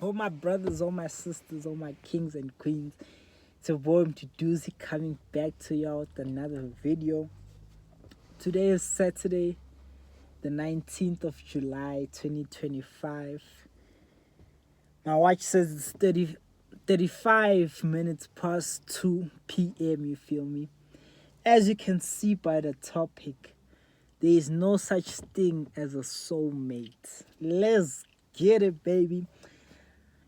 All my brothers, all my sisters, all my kings and queens. It's a boy Mtuduzi coming back to y'all with another video. Today is Saturday, the 19th of July, 2025. My watch says it's 35 minutes past 2 p.m., you feel me? As you can see by the topic, there is no such thing as a soulmate. Let's get it, baby.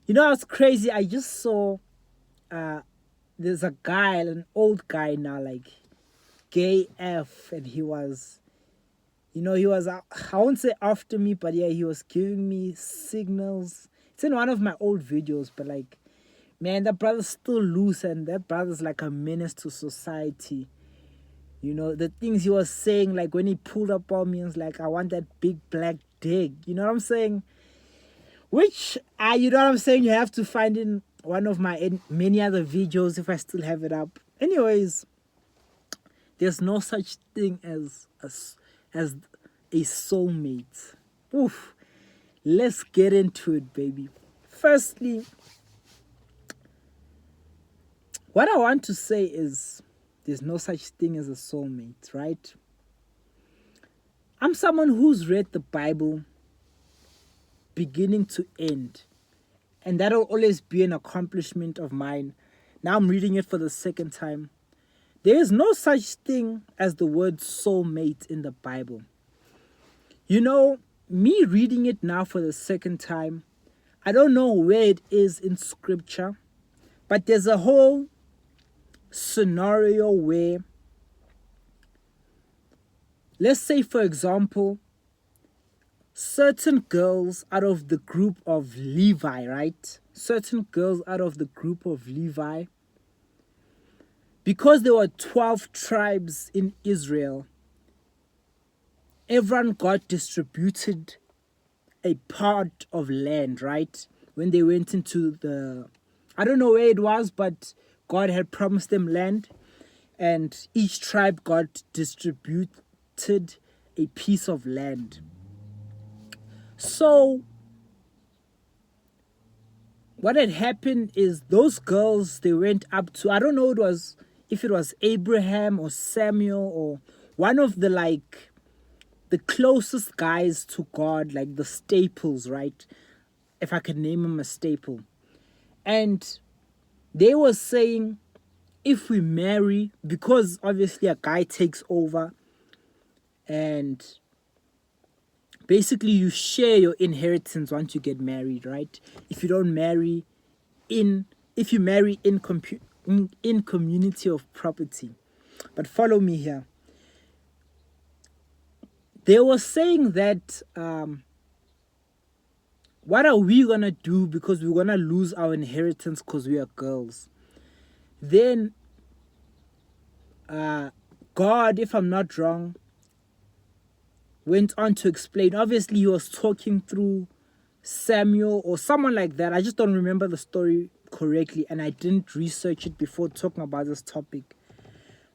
You know what's crazy? I just saw there's a guy, an old guy now, like gay F, and he was, I won't say after me, but yeah, he was giving me signals. It's in one of my old videos, but like, man, that brother's still loose, and that brother's like a menace to society. You know, the things he was saying, like when he pulled up on me and was like, I want that big black dick. You know what I'm saying? Which, you know what I'm saying? You have to find in one of my many other videos if I still have it up. Anyways, there's no such thing as a soulmate. Oof. Let's get into it, baby. Firstly, what I want to say is there's no such thing as a soulmate, right? I'm someone who's read the Bible beginning to end, and that'll always be an accomplishment of mine. Now I'm reading it for the second time. There is no such thing as the word soulmate in the Bible. You know, me reading it now for the second time, I don't know where it is in scripture, but there's a whole scenario where, let's say for example, certain girls out of the group of Levi, right? Certain girls out of the group of Levi, because there were 12 tribes in Israel, everyone got distributed a part of land, right? When they went into I don't know where it was, but God had promised them land, and each tribe got distributed a piece of land. So what had happened is those girls, they went up to, I don't know if it was Abraham or Samuel or one of the closest guys to God, like the staples, right? If I could name him a staple. And they were saying, if we marry, because obviously a guy takes over, and basically you share your inheritance once you get married, right? If you marry in community of property. But follow me here. They were saying that what are we gonna do, because we're gonna lose our inheritance because we are girls. Then God, if I'm not wrong, went on to explain. Obviously, he was talking through Samuel or someone like that. I just don't remember the story correctly, and I didn't research it before talking about this topic.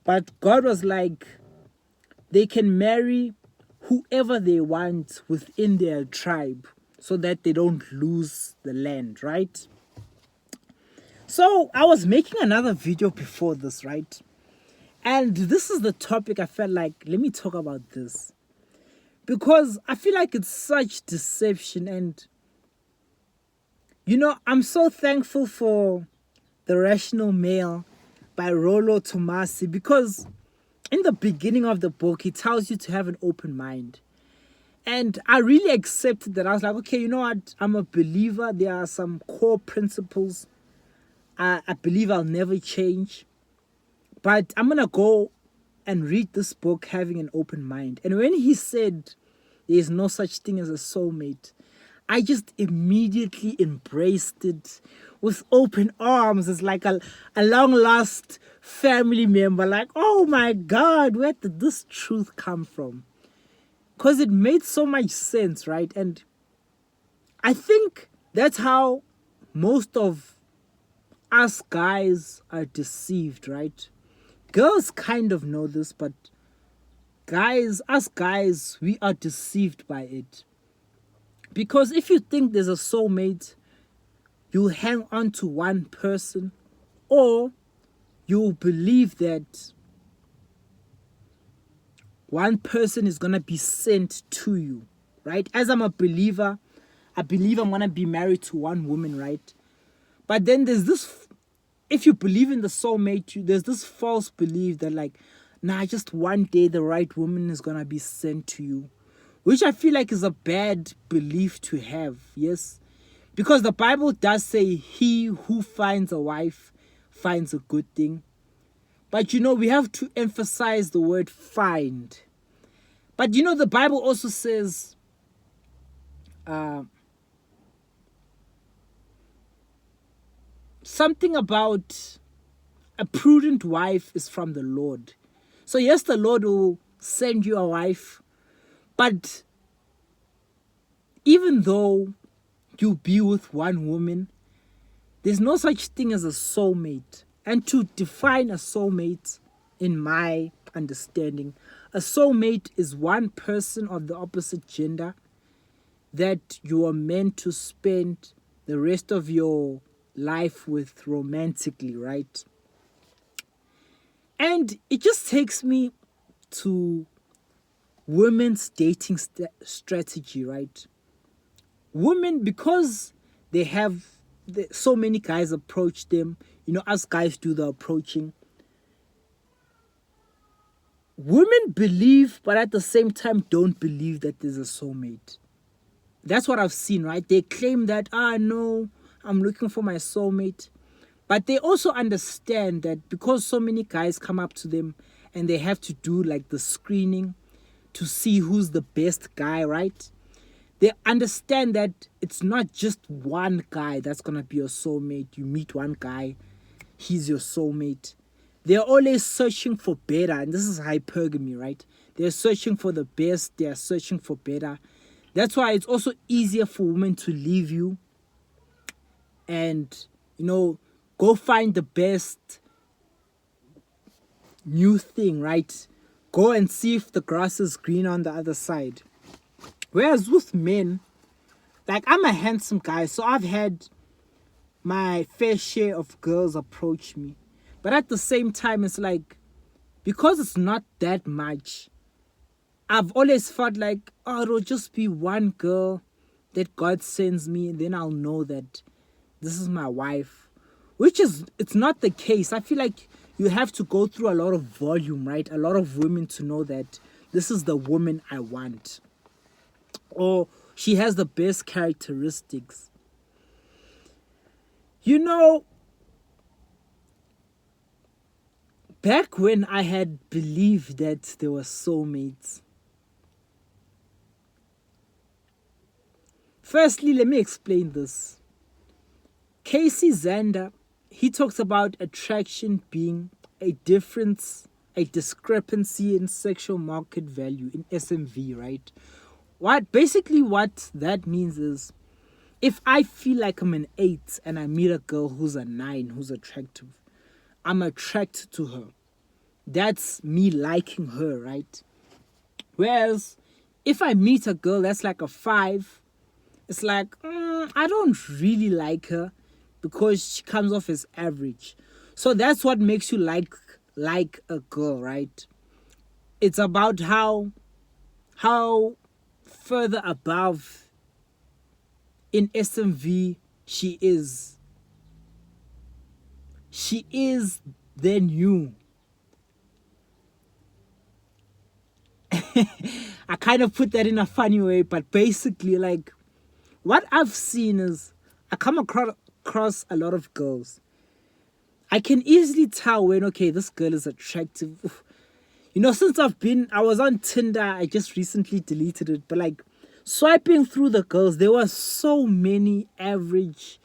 But God was like, they can marry whoever they want within their tribe so that they don't lose the land, right? So I was making another video before this, right? And this is the topic I felt like, let me talk about this. Because I feel like it's such deception, and I'm so thankful for The Rational Male by Rollo Tomasi, because in the beginning of the book, he tells you to have an open mind. And I really accepted that. I was like, okay, you know what? I'm a believer. There are some core principles I believe I'll never change. But I'm going to go and read this book having an open mind. And when he said there is no such thing as a soulmate, I just immediately embraced it with open arms. It's like a long lost family member. Like, oh my God, where did this truth come from? Because it made so much sense, right? And I think that's how most of us guys are deceived, right? Girls kind of know this, but us guys, we are deceived by it. Because if you think there's a soulmate, you'll hang on to one person, or you'll believe that one person is going to be sent to you, right? As I'm a believer, I believe I'm going to be married to one woman, right? But then there's this, if you believe in the soulmate, there's this false belief that like, nah, just one day the right woman is going to be sent to you, which I feel like is a bad belief to have, yes? Because the Bible does say he who finds a wife finds a good thing. But we have to emphasize the word find. But the Bible also says, something about a prudent wife is from the Lord. So yes, the Lord will send you a wife, but even though you be with one woman, there's no such thing as a soulmate. And to define a soulmate, in my understanding, a soulmate is one person of the opposite gender that you are meant to spend the rest of your life with romantically, right? And it just takes me to women's dating strategy, right? Women, because they have so many guys approach them, us guys do the approaching. Women believe, but at the same time don't believe that there's a soulmate. That's what I've seen, right? They claim that, no, I'm looking for my soulmate. But they also understand that because so many guys come up to them and they have to do like the screening to see who's the best guy, right? They understand that it's not just one guy that's going to be your soulmate. You meet one guy, he's your soulmate. They're always searching for better. And this is hypergamy, right? They're searching for the best. They're searching for better. That's why it's also easier for women to leave you and, go find the best new thing, right? Go and see if the grass is green on the other side. Whereas with men, like, I'm a handsome guy, so I've had my fair share of girls approach me. But at the same time, it's like, because it's not that much, I've always felt like, it'll just be one girl that God sends me, and then I'll know that this is my wife. Which is, it's not the case. I feel like you have to go through a lot of volume, right? A lot of women to know that this is the woman I want. Or she has the best characteristics. Back when I had believed that there were soulmates, firstly, let me explain this. Casey Zander, he talks about attraction being a discrepancy in sexual market value, in SMV, right? What that means is, if I feel like I'm an 8 and I meet a girl who's a 9, who's attractive, I'm attracted to her. That's me liking her, right? Whereas, if I meet a girl that's like a 5, it's like, I don't really like her because she comes off as average. So that's what makes you like a girl, right? It's about how further above in SMV she is than you. I kind of put that in a funny way, but basically, like, what I've seen is, I come across a lot of girls. I can easily tell when, okay, this girl is attractive. Since I was on Tinder, I just recently deleted it, but like, swiping through the girls, there were so many average,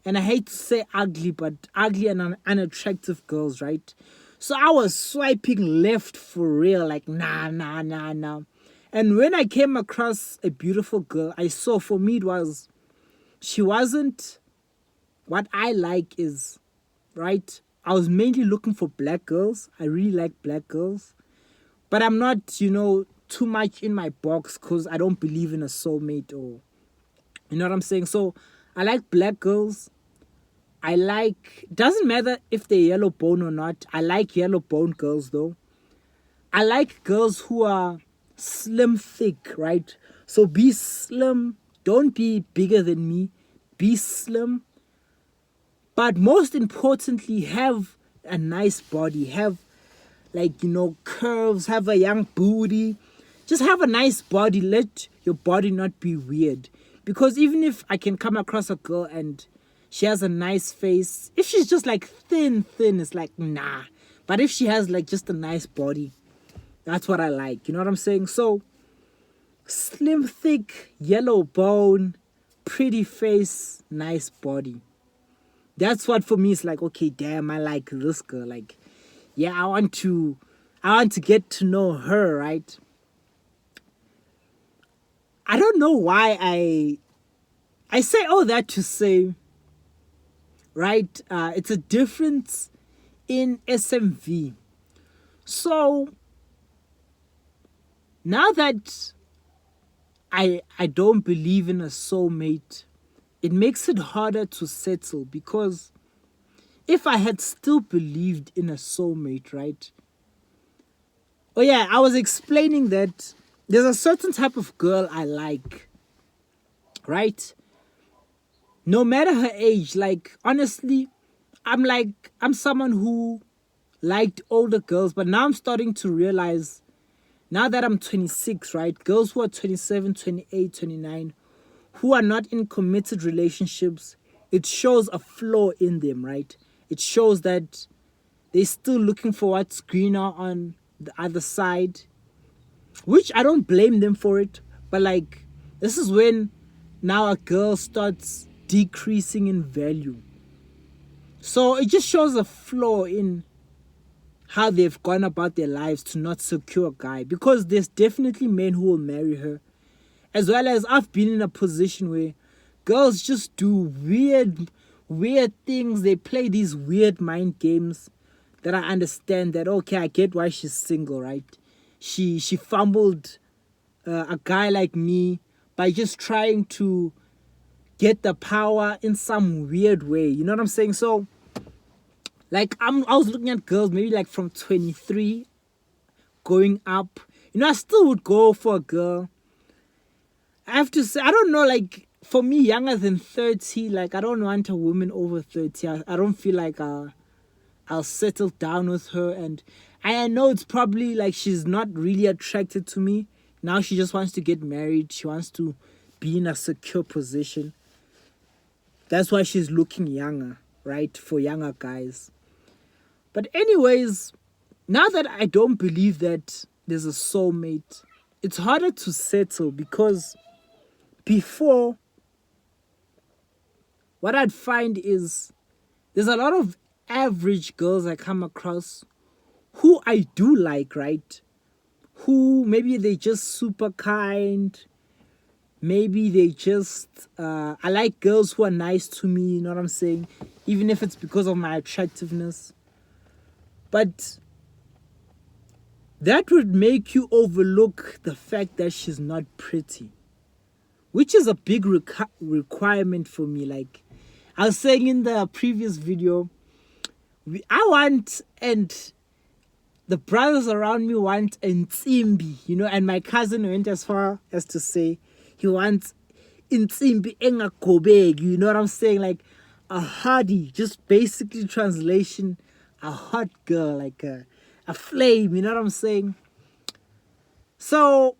and I hate to say ugly, but ugly and unattractive girls, right? So I was swiping left for real, like, nah. And when I came across a beautiful girl, I saw, for me, she wasn't what I like is, right? I was mainly looking for black girls. I really like black girls. But I'm not, too much in my box because I don't believe in a soulmate, or, you know what I'm saying? So I like black girls. I like, doesn't matter if they're yellow bone or not. I like yellow bone girls though. I like girls who are slim thick, right? So be slim. Don't be bigger than me. Be slim. But most importantly, have a nice body. Have, like, you know, curves. Have a young booty. Just have a nice body. Let your body not be weird. Because even if I can come across a girl and she has a nice face, if she's just like thin, it's like, nah. But if she has like just a nice body, that's what I like. You know what I'm saying? So, slim, thick, yellow bone, pretty face, nice body. That's what for me is like, okay, damn, I like this girl. Like, yeah, I want to get to know her, right? I don't know why I say all that to say, right? It's a difference in SMV. So now that I don't believe in a soulmate, it makes it harder to settle, because if I had still believed in a soulmate, right? Oh yeah, I was explaining that there's a certain type of girl I like, right? No matter her age, like, honestly, I'm someone who liked older girls, but now I'm starting to realize, now that I'm 26, right? Girls who are 27, 28, 29, who are not in committed relationships, it shows a flaw in them, right? It shows that they're still looking for what's greener on the other side, which I don't blame them for it. But like, this is when now a girl starts decreasing in value. So it just shows a flaw in how they've gone about their lives to not secure a guy, because there's definitely men who will marry her, as well as I've been in a position where girls just do weird things. They play these weird mind games that I understand that, okay, I get why she's single, right? She fumbled a guy like me by just trying to get the power in some weird way. You know what I'm saying? So, like, I was looking at girls maybe like from 23 going up. You know, I still would go for a girl. I have to say, I don't know, like, for me, younger than 30, like, I don't want a woman over 30. I don't feel like I'll settle down with her. And I know it's probably like she's not really attracted to me. Now she just wants to get married. She wants to be in a secure position. That's why she's looking younger, right? For younger guys. But anyways, now that I don't believe that there's a soulmate, it's harder to settle, because before, what I'd find is there's a lot of average girls I come across who I do like, right? Who maybe they just super kind. Maybe they just, I like girls who are nice to me, you know what I'm saying? Even if it's because of my attractiveness. But that would make you overlook the fact that she's not pretty, which is a big requirement for me. Like I was saying in the previous video, I want, and the brothers around me want a ntsimbi, you know, and my cousin went as far as to say he wants ntsimbi engakobeki, you know what I'm saying? Like a hardy, just basically translation, a hot girl, like a flame, you know what I'm saying? So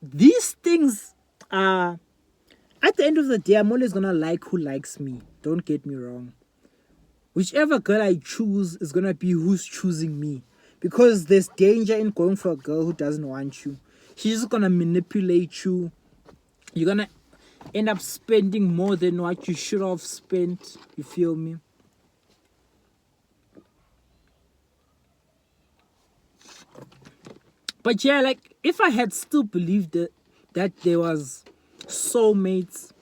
these things are, at the end of the day, I'm always gonna like who likes me. Don't get me wrong. Whichever girl I choose is gonna be who's choosing me. Because there's danger in going for a girl who doesn't want you. She's just gonna manipulate you. You're gonna end up spending more than what you should have spent. You feel me? But yeah, like, if I had still believed that there was soulmates,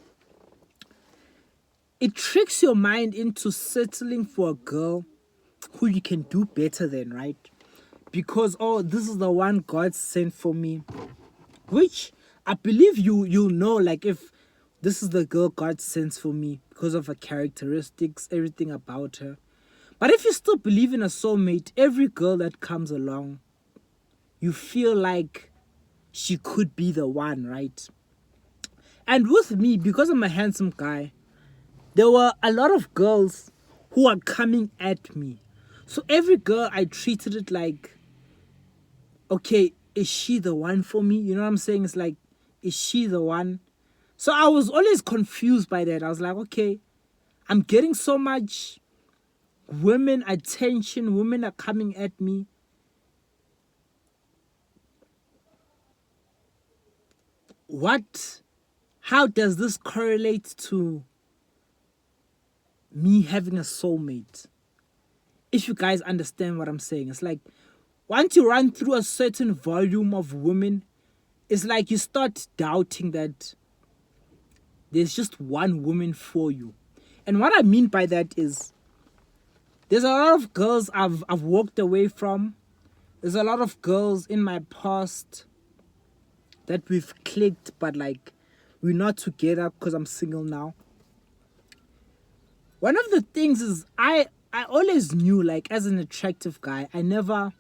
it tricks your mind into settling for a girl who you can do better than, right? Because, oh, this is the one God sent for me. Which I believe you'll know, like, if this is the girl God sends for me because of her characteristics, everything about her. But if you still believe in a soulmate, every girl that comes along, you feel like she could be the one, right? And with me, because I'm a handsome guy, there were a lot of girls who are coming at me. So every girl, I treated it like, okay, is she the one for me? You know what I'm saying? It's like, is she the one? So I was always confused by that. I was like, okay, I'm getting so much women attention. Women are coming at me. How does this correlate to me having a soulmate? If you guys understand what I'm saying, it's like once you run through a certain volume of women, it's like you start doubting that there's just one woman for you. And what I mean by that is there's a lot of girls I've walked away from. There's a lot of girls in my past that we've clicked, but like we're not together because I'm single now. One of the things is I always knew, like, as an attractive guy, I never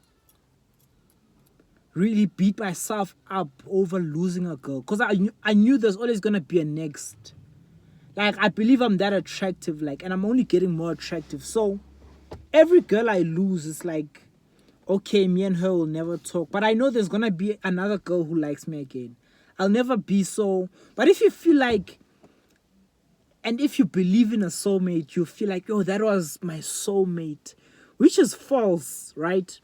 really beat myself up over losing a girl, because I knew there's always gonna be a next. Like, I believe I'm that attractive, like, and I'm only getting more attractive. So every girl I lose is like, okay, me and her will never talk, but I know there's gonna be another girl who likes me again. I'll never be so. But if you feel like, and if you believe in a soulmate, you feel like, oh, that was my soulmate, which is false, right?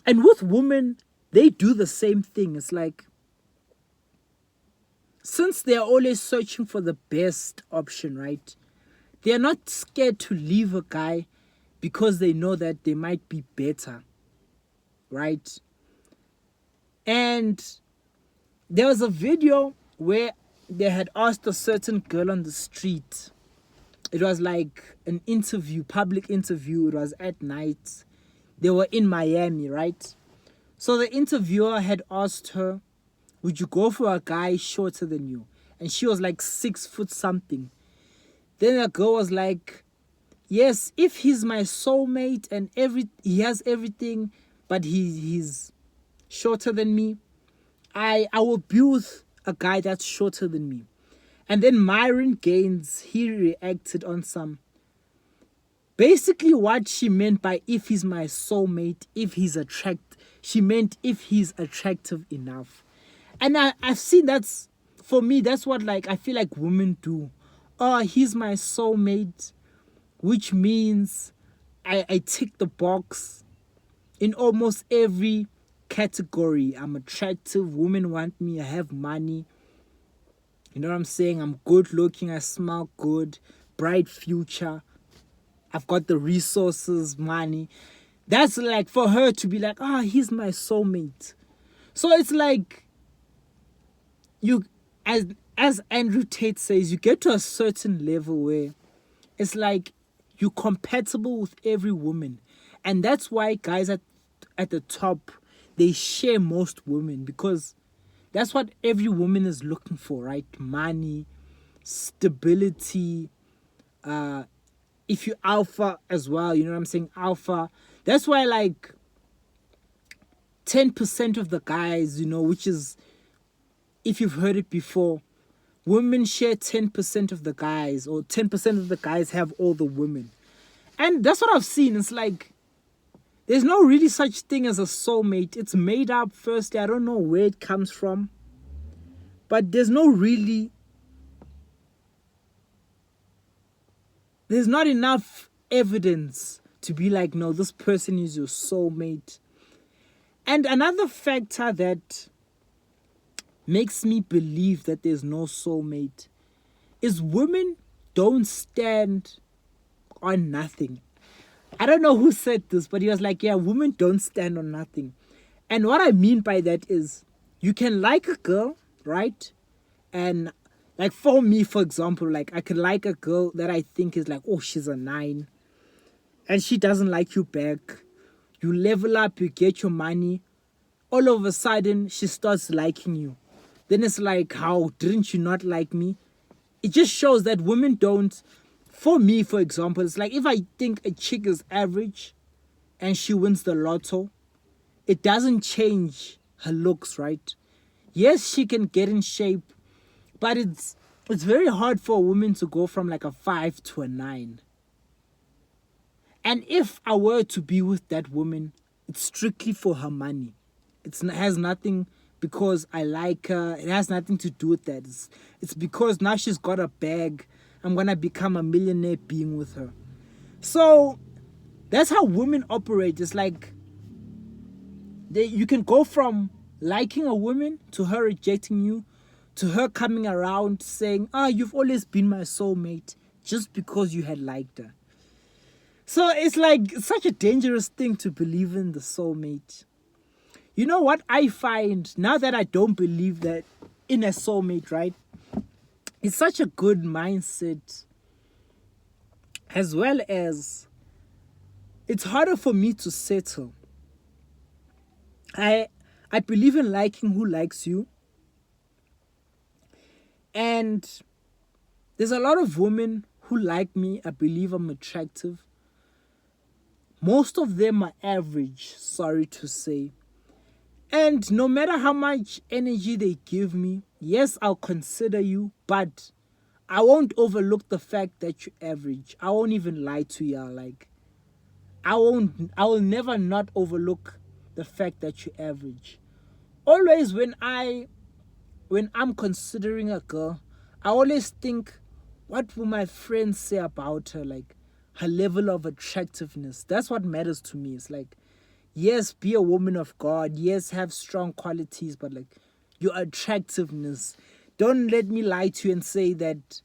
And with women, they do the same thing. It's like, since they're always searching for the best option, right? They're not scared to leave a guy because they know that they might be better, right? And there was a video where they had asked a certain girl on the street. It was like an interview, public interview. It was at night. They were in Miami, right? So the interviewer had asked her, would you go for a guy shorter than you? And she was like 6 foot something. Then the girl was like, yes, if he's my soulmate and he has everything, but he's shorter than me, I will be with a guy that's shorter than me. And then Myron Gaines, he reacted on some. Basically what she meant by if he's my soulmate, she meant if he's attractive enough. And I've seen for me, that's what, like, I feel like women do. Oh, he's my soulmate, which means I tick the box in almost every category. I'm attractive, women want me, I have money. You know what I'm saying? I'm good looking, I smell good, bright future. I've got the resources, money. That's like for her to be like, he's my soulmate. So it's like, you, as Andrew Tate says, you get to a certain level where it's like you're compatible with every woman. And that's why guys at the top, they share most women, because that's what every woman is looking for, right? Money, stability, if you alpha as well, you know what I'm saying? Alpha. That's why, like, 10% of the guys, which is, if you've heard it before, women share 10% of the guys, or 10% of the guys have all the women. And that's what I've seen. It's like, there's no really such thing as a soulmate. It's made up, firstly. I don't know where it comes from. But there's not enough evidence to be like, no, this person is your soulmate. And another factor that makes me believe that there's no soulmate is women don't stand on nothing. I don't know who said this, but he was like, yeah, women don't stand on nothing. And what I mean by that is, you can like a girl, right? And like for me, for example, like I could like a girl that I think is like, oh, she's a 9. And she doesn't like you back. You level up, you get your money. All of a sudden, she starts liking you. Then it's like, how didn't you not like me? it just shows that women don't, for me, for example, it's like if I think a chick is average and she wins the lotto, it doesn't change her looks, right? Yes, she can get in shape, but it's very hard for a woman to go from like a 5 to a 9. And if I were to be with that woman, it's strictly for her money. It has nothing because I like her. It has nothing to do with that. It's because now she's got a bag. I'm going to become a millionaire being with her. So that's how women operate. It's like you can go from liking a woman to her rejecting you, to her coming around saying, you've always been my soulmate, just because you had liked her. So it's like such a dangerous thing to believe in the soulmate. You know what I find now that I don't believe that in a soulmate, right? It's such a good mindset, as well as it's harder for me to settle. I believe in liking who likes you. And there's a lot of women who like me. I believe I'm attractive. Most of them are average, sorry to say. And no matter how much energy they give me, yes, I'll consider you, but I won't overlook the fact that you're average. I won't even lie to you. Like, I will never not overlook the fact that you're average. Always when I'm considering a girl, I always think, what will my friends say about her? Like, her level of attractiveness. That's what matters to me. It's like, yes, be a woman of God. Yes, have strong qualities, but like your attractiveness. Don't let me lie to you and say that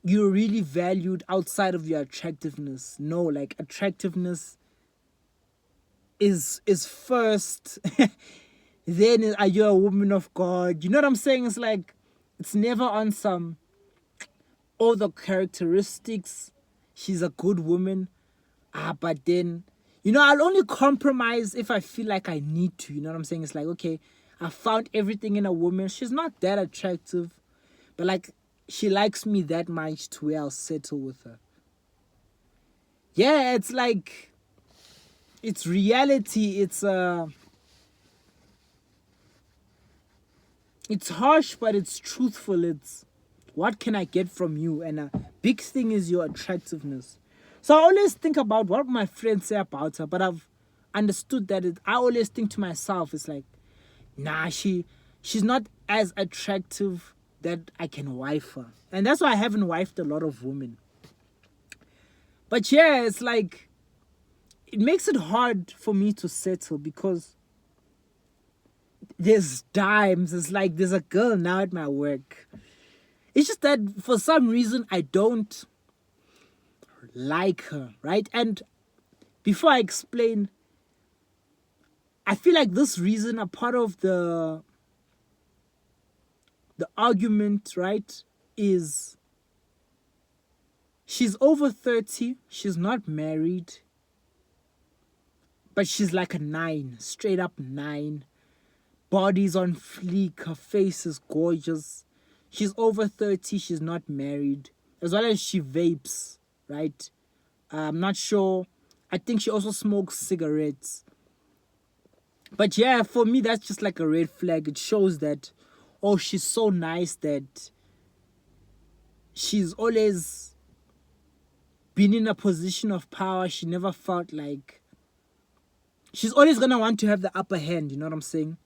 you're really valued outside of your attractiveness. No, like attractiveness is first. Then are you a woman of God? You know what I'm saying? It's like, it's never on some all the characteristics. She's a good woman. But then, I'll only compromise if I feel like I need to. You know what I'm saying? It's like, okay, I found everything in a woman. She's not that attractive, but like, she likes me that much to where I'll settle with her. Yeah, it's like, it's reality. It's harsh, but it's truthful. It's, what can I get from you? And a big thing is your attractiveness. So I always think about what my friends say about her, but I've understood that I always think to myself, it's like, nah, she's not as attractive that I can wife her. And that's why I haven't wifed a lot of women. But yeah, it's like, it makes it hard for me to settle because there's dimes. It's like, there's a girl now at my work. It's just that for some reason I don't like her, right? And before I explain, I feel like this reason, a part of the argument, right, is she's over 30, she's not married, but she's like a 9, straight up 9. Body's on fleek, her face is gorgeous. She's over 30, she's not married, as well as she vapes, right? I'm not sure. I think she also smokes cigarettes. But yeah, for me, that's just like a red flag. It shows that, oh, she's so nice that she's always been in a position of power. She never felt like... She's always going to want to have the upper hand, you know what I'm saying?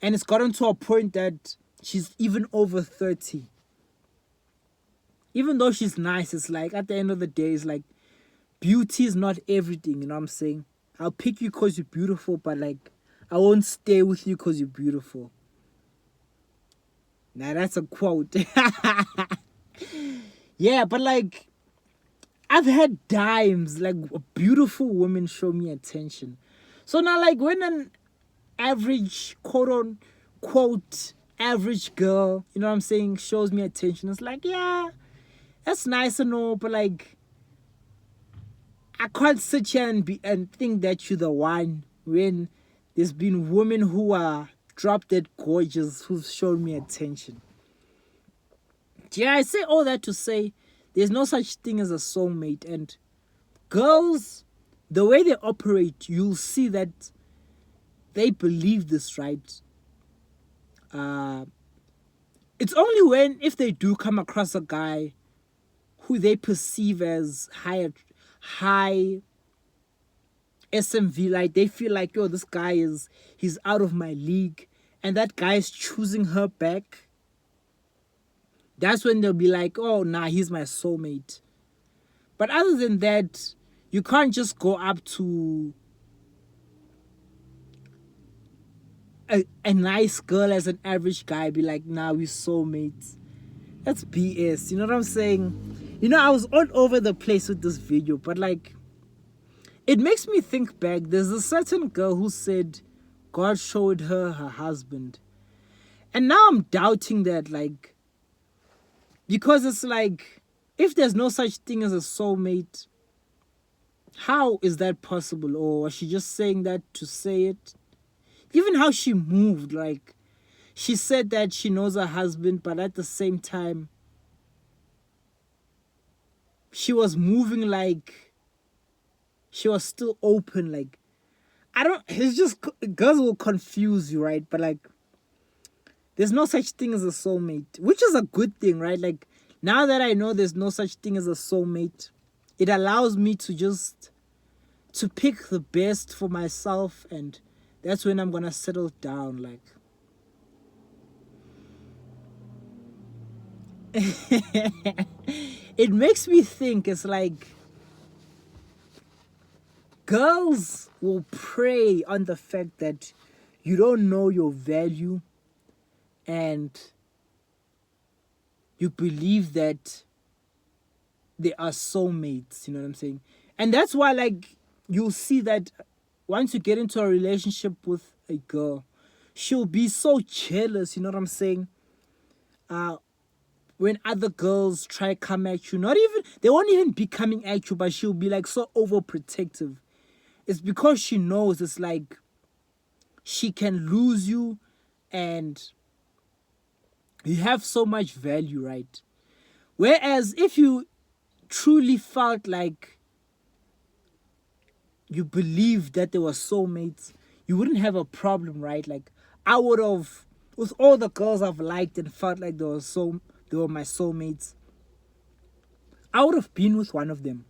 And it's gotten to a point that she's even over 30. Even though she's nice, it's like, at the end of the day, it's like, beauty is not everything, you know what I'm saying? I'll pick you because you're beautiful, but like, I won't stay with you because you're beautiful. Now, that's a quote. Yeah, but like, I've had times, like, beautiful women show me attention. So now, like, when an average, quote-unquote, average girl, you know what I'm saying, shows me attention, it's like, yeah, that's nice and all, but like, I can't sit here and think that you're the one when there's been women who are drop dead gorgeous who've shown me attention. Yeah, I say all that to say there's no such thing as a soulmate. And girls, the way they operate, you'll see that they believe this, right? It's only when, if they do come across a guy who they perceive as high SMV, like they feel like, yo, this guy he's out of my league, and that guy is choosing her back. That's when they'll be like, oh, nah, he's my soulmate. But other than that, you can't just go up to a nice girl as an average guy, be like, nah, we soulmates. That's BS. You know what I'm saying? You know, I was all over the place with this video, but like, it makes me think back. There's a certain girl who said God showed her husband. And now I'm doubting that, like, because it's like, if there's no such thing as a soulmate, how is that possible? Or was she just saying that to say it? Even how she moved, like, she said that she knows her husband, but at the same time, she was moving like she was still open. Like, it's just, girls will confuse you, right? But like, there's no such thing as a soulmate, which is a good thing, right? Like, now that I know there's no such thing as a soulmate, it allows me to pick the best for myself, and that's when I'm gonna settle down. Like, it makes me think, it's like, girls will prey on the fact that you don't know your value, and you believe that they are soulmates. You know what I'm saying? And that's why, like, you'll see that once you get into a relationship with a girl, she'll be so jealous. You know what I'm saying? When other girls try to come at you, they won't even be coming at you, but she'll be like so overprotective. It's because she knows, it's like, she can lose you, and you have so much value, right? Whereas if you truly felt like you believed that they were soulmates, you wouldn't have a problem, right? Like, I would have, with all the girls I've liked and felt like they were my soulmates, I would have been with one of them.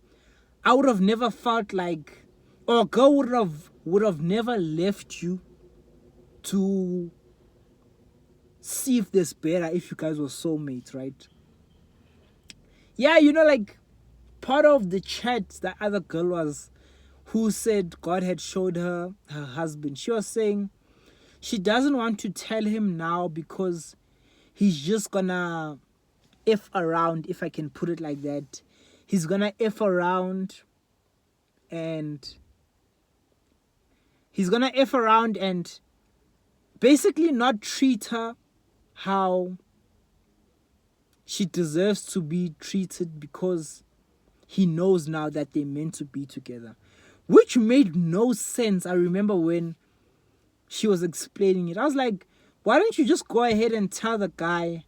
I would have never felt like, or a girl would have never left you to see if there's better if you guys were soulmates, right? Yeah, you know, like, part of the chat, the other girl was, who said God had showed her husband. She was saying she doesn't want to tell him now because he's just gonna F around, if I can put it like that. He's gonna F around, and basically not treat her how she deserves to be treated, because he knows now that they're meant to be together, which made no sense. I remember when she was explaining it, I was like, why don't you just go ahead and tell the guy,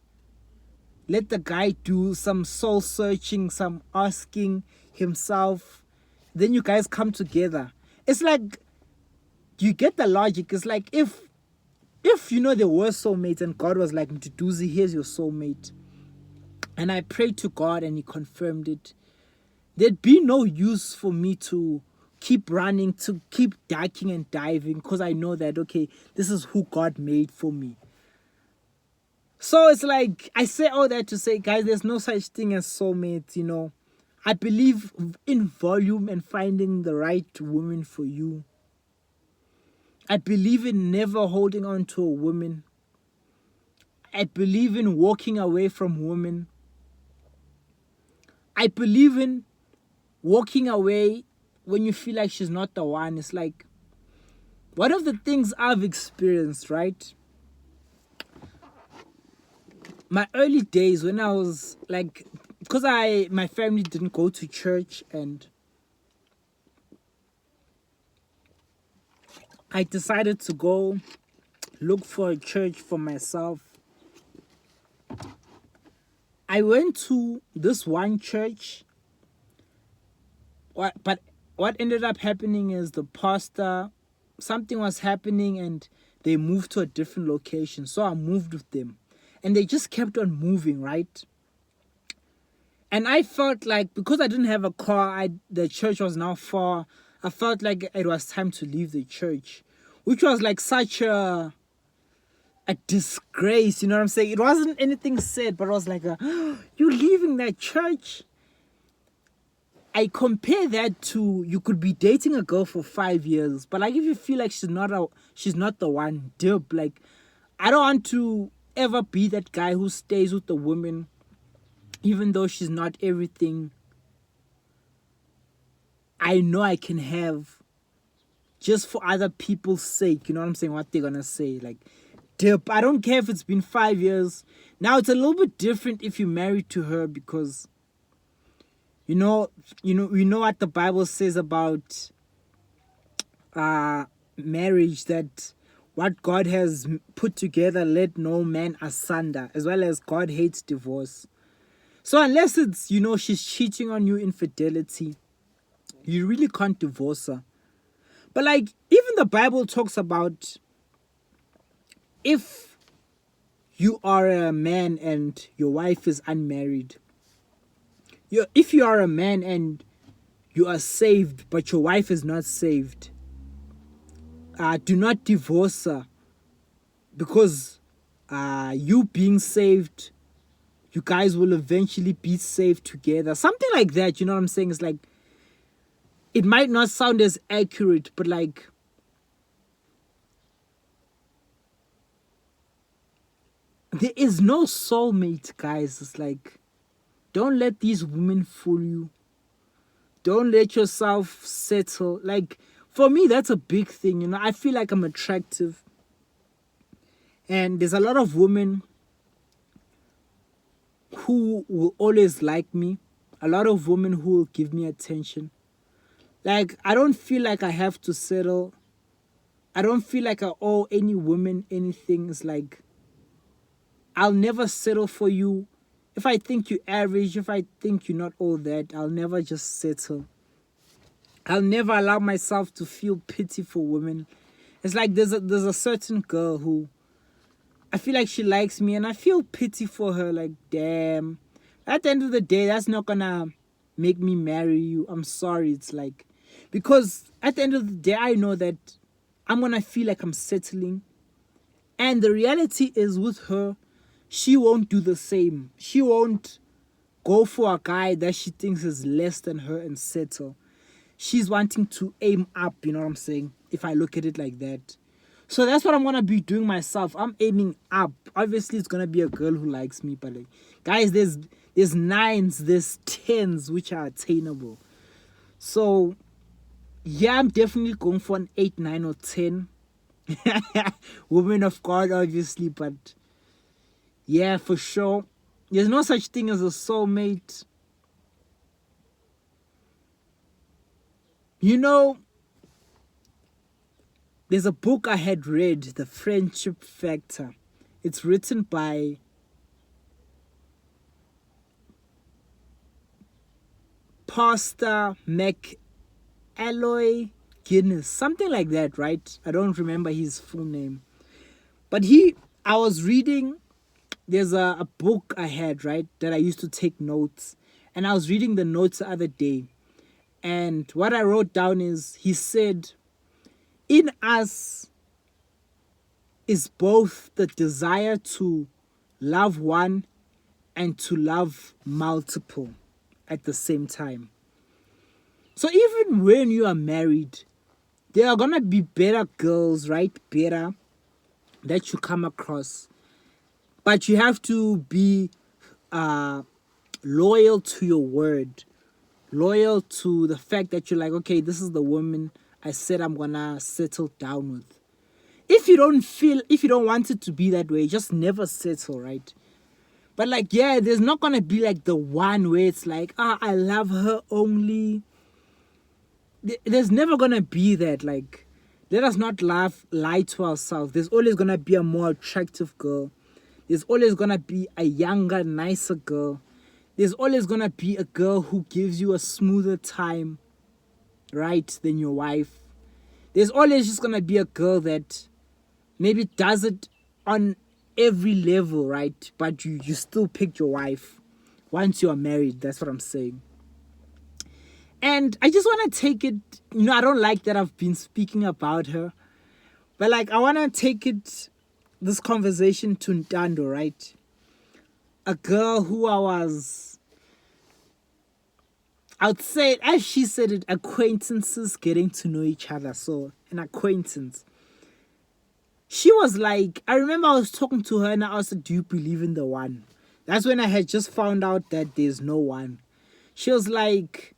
let the guy do some soul searching, some asking himself, then you guys come together. It's like, you get the logic. It's like, if you know they were soulmates and God was like, Mduduzi, here's your soulmate, and I prayed to God and he confirmed it, there'd be no use for me to keep running, to keep ducking and diving, because I know that, okay, this is who God made for me. So it's like, I say all that to say, guys, there's no such thing as soulmates, you know. I believe in volume and finding the right woman for you. I believe in never holding on to a woman. I believe in walking away from women. I believe in walking away when you feel like she's not the one. It's like, one of the things I've experienced, right? My early days, when I was like, because my family didn't go to church, and I decided to go look for a church for myself. I went to this one church. But what ended up happening is the pastor, something was happening and they moved to a different location. So I moved with them. And they just kept on moving, right? And I felt like, because I didn't have a car, the church was now far. I felt like it was time to leave the church, which was like such a disgrace, you know what I'm saying? It wasn't anything said, but it was like, you leaving that church? I compare that to, you could be dating a girl for 5 years, but like if you feel like she's not the one, dip. Like, I don't want to ever be that guy who stays with the woman even though she's not everything I know I can have, just for other people's sake. You know what I'm saying? What they're gonna say. Like, dip. I don't care if it's been 5 years. Now it's a little bit different if you're married to her, because you know what the Bible says about marriage, that what God has put together, let no man asunder, as well as God hates divorce. So unless it's, she's cheating on you, infidelity, you really can't divorce her. But like, even the Bible talks about, if you are a man and your wife is unmarried, if you are a man and you are saved but your wife is not saved, do not divorce her, because you being saved, you guys will eventually be saved together. Something like that, you know what I'm saying? It's like, it might not sound as accurate, but like, there is no soulmate, guys. It's like, don't let these women fool you. Don't let yourself settle. Like, for me, that's a big thing. I feel like I'm attractive. And there's a lot of women who will always like me. A lot of women who will give me attention. Like, I don't feel like I have to settle. I don't feel like I owe any woman anything. It's like, I'll never settle for you. If I think you're average, if I think you're not all that, I'll never just settle. I'll never allow myself to feel pity for women. It's like there's a certain girl who I feel like she likes me and I feel pity for her. Like, damn. At the end of the day, that's not gonna make me marry you. I'm sorry. It's like, because at the end of the day, I know that I'm gonna feel like I'm settling. And the reality is, with her, she won't do the same. She won't go for a guy that she thinks is less than her and settle. She's wanting to aim up, you know what I'm saying? If I look at it like that. So that's what I'm going to be doing myself. I'm aiming up. Obviously, it's going to be a girl who likes me. But like, guys, there's 9s, there's 10s, which are attainable. So, yeah, I'm definitely going for an 8, 9, or 10. Woman of God, obviously. But, yeah, for sure. There's no such thing as a soulmate. There's a book I had read, The Friendship Factor. It's written by Pastor McAloy Guinness. Something like that, right? I don't remember his full name. But I was reading, there's a book I had, right, that I used to take notes. And I was reading the notes the other day. And what I wrote down is, he said, in us is both the desire to love one and to love multiple at the same time. So even when you are married, there are going to be better girls, right? Better that you come across. But you have to be loyal to your word. Loyal to the fact that you're like, okay, this is the woman I said I'm gonna settle down with. If you don't want it to be that way, just never settle, right? But like, yeah, there's not gonna be like the one where it's like, I love her only. There's never gonna be that. Like, let us not lie to ourselves. There's always gonna be a more attractive girl There's always gonna be a younger, nicer girl. There's always gonna be a girl who gives you a smoother time, right, than your wife. There's always just gonna be a girl that maybe does it on every level, right? But you still pick your wife once you are married. That's what I'm saying. And I just want to take it, I don't like that I've been speaking about her, but like I want to take this conversation to Ntando, right? A girl who I would say, as she said it, acquaintances getting to know each other. So an acquaintance. She was like, I remember I was talking to her and I asked her, do you believe in the one? That's when I had just found out that there's no one. She was like,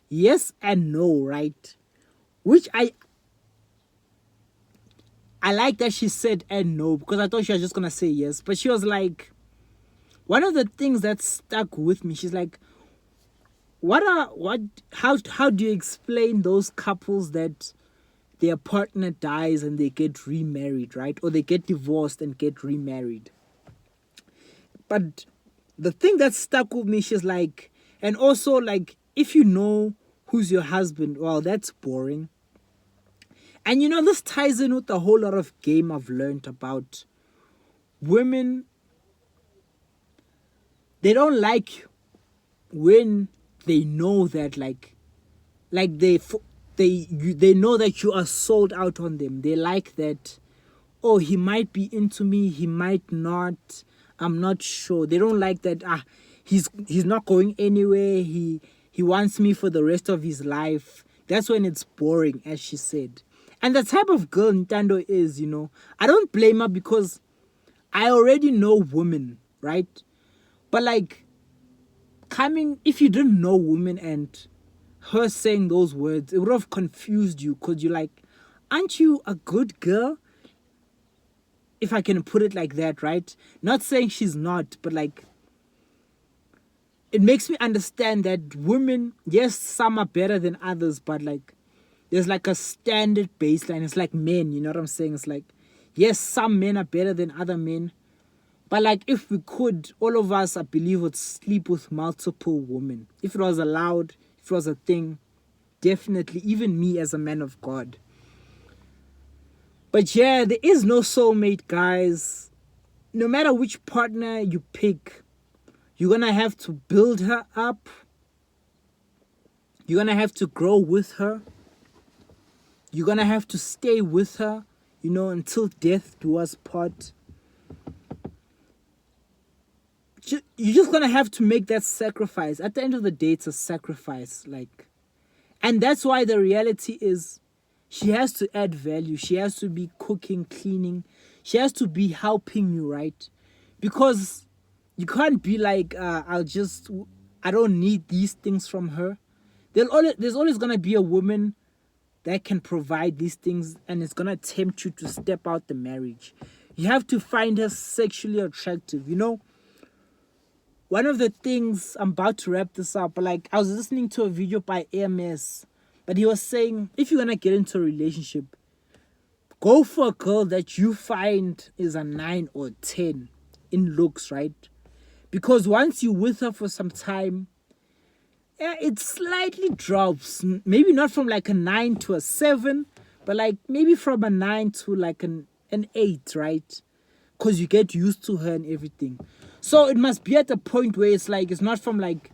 yes and no, right? Which I like that she said and no, because I thought she was just gonna say yes. But she was like, one of the things that stuck with me, she's like, how do you explain those couples that their partner dies and they get remarried, right? Or they get divorced and get remarried? But the thing that stuck with me, she's like, and also like, if you know who's your husband, well, that's boring. And this ties in with a whole lot of game I've learned about women. They don't like when they know that like they know that you are sold out on them. They like that, oh, he might be into me, he might not, I'm not sure. They don't like that, he's not going anywhere, he wants me for the rest of his life. That's when it's boring, as she said. And the type of girl Ntando is, I don't blame her, because I already know women, right? But like, if you didn't know women and her saying those words, it would have confused you, because you're like, aren't you a good girl? If I can put it like that, right? Not saying she's not, but like, it makes me understand that women, yes, some are better than others, but like, there's like a standard baseline. It's like men, you know what I'm saying? It's like, yes, some men are better than other men, but like, if we could, all of us, I believe, would sleep with multiple women. If it was allowed, if it was a thing, definitely, even me as a man of God. But yeah, there is no soulmate, guys. No matter which partner you pick, you're going to have to build her up. You're going to have to grow with her. You're going to have to stay with her, until death do us part. You're just going to have to make that sacrifice. At the end of the day, it's a sacrifice. And that's why the reality is, she has to add value. She has to be cooking, cleaning. She has to be helping you, right? Because you can't be like, I don't need these things from her. There's always going to be a woman that can provide these things, and it's going to tempt you to step out the marriage. You have to find her sexually attractive. One of the things, I'm about to wrap this up, but like, I was listening to a video by AMS, but he was saying, if you're going to get into a relationship, go for a girl that you find is a 9 or 10 in looks, right? Because once you're with her for some time, it slightly drops. Maybe not from like a 9 to a 7, but like maybe from a 9 to like an 8, right? Because you get used to her and everything. So it must be at a point where it's like, it's not from like,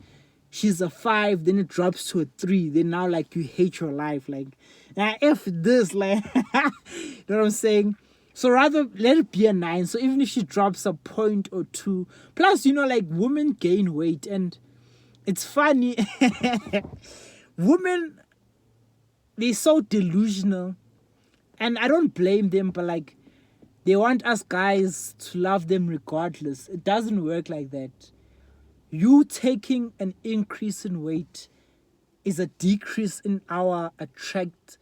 she's a 5, then it drops to a 3. Then now like you hate your life. Like, F this, like, you know what I'm saying? So rather let it be a 9. So even if she drops a point or 2, plus, like women gain weight, and it's funny. Women, they're so delusional, and I don't blame them, but like, they want us guys to love them regardless. It doesn't work like that. You taking an increase in weight is a decrease in our attraction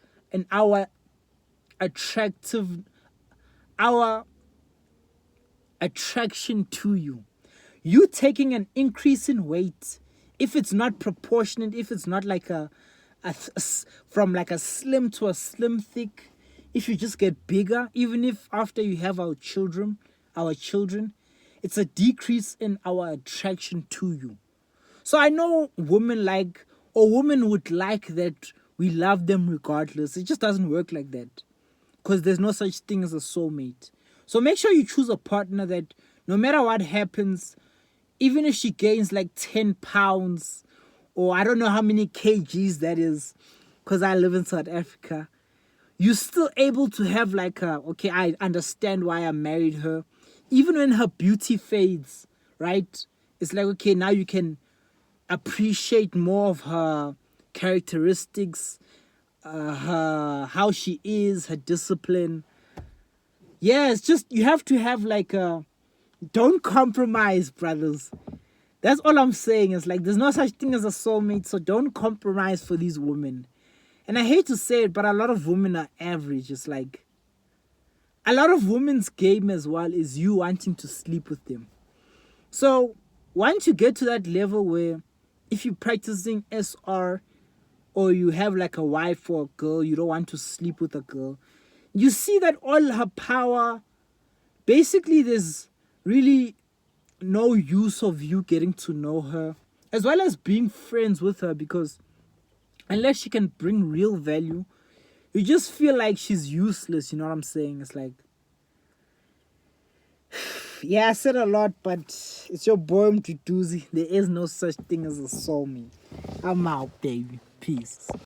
to you. You taking an increase in weight, if it's not proportionate, if it's not like from like a slim to a slim thick, if you just get bigger, even if after you have our children, our children, it's a decrease in our attraction to you. So I know women like, or women would like that we love them regardless. It just doesn't work like that, because there's no such thing as a soulmate. So make sure you choose a partner that no matter what happens, even if she gains like 10 pounds, or I don't know how many kgs that is, because I live in South Africa, you're still able to have like a, okay, I understand why I married her. Even when her beauty fades, right? It's like, okay, now you can appreciate more of her characteristics, how she is, her discipline. Yeah, it's just, you have to have like a, don't compromise, brothers. That's all I'm saying. It's like, there's no such thing as a soulmate, so don't compromise for these women. And I hate to say it, but a lot of women are average. It's like, a lot of women's game as well is you wanting to sleep with them. So once you get to that level where if you're practicing SR, or you have like a wife or a girl, you don't want to sleep with a girl, you see that all her power, basically there's really no use of you getting to know her, as well as being friends with her, because unless she can bring real value, you just feel like she's useless. You know what I'm saying? It's like, yeah, I said a lot, but it's your boy Mduduzi. There is no such thing as a soulmate. I'm out, baby. Peace.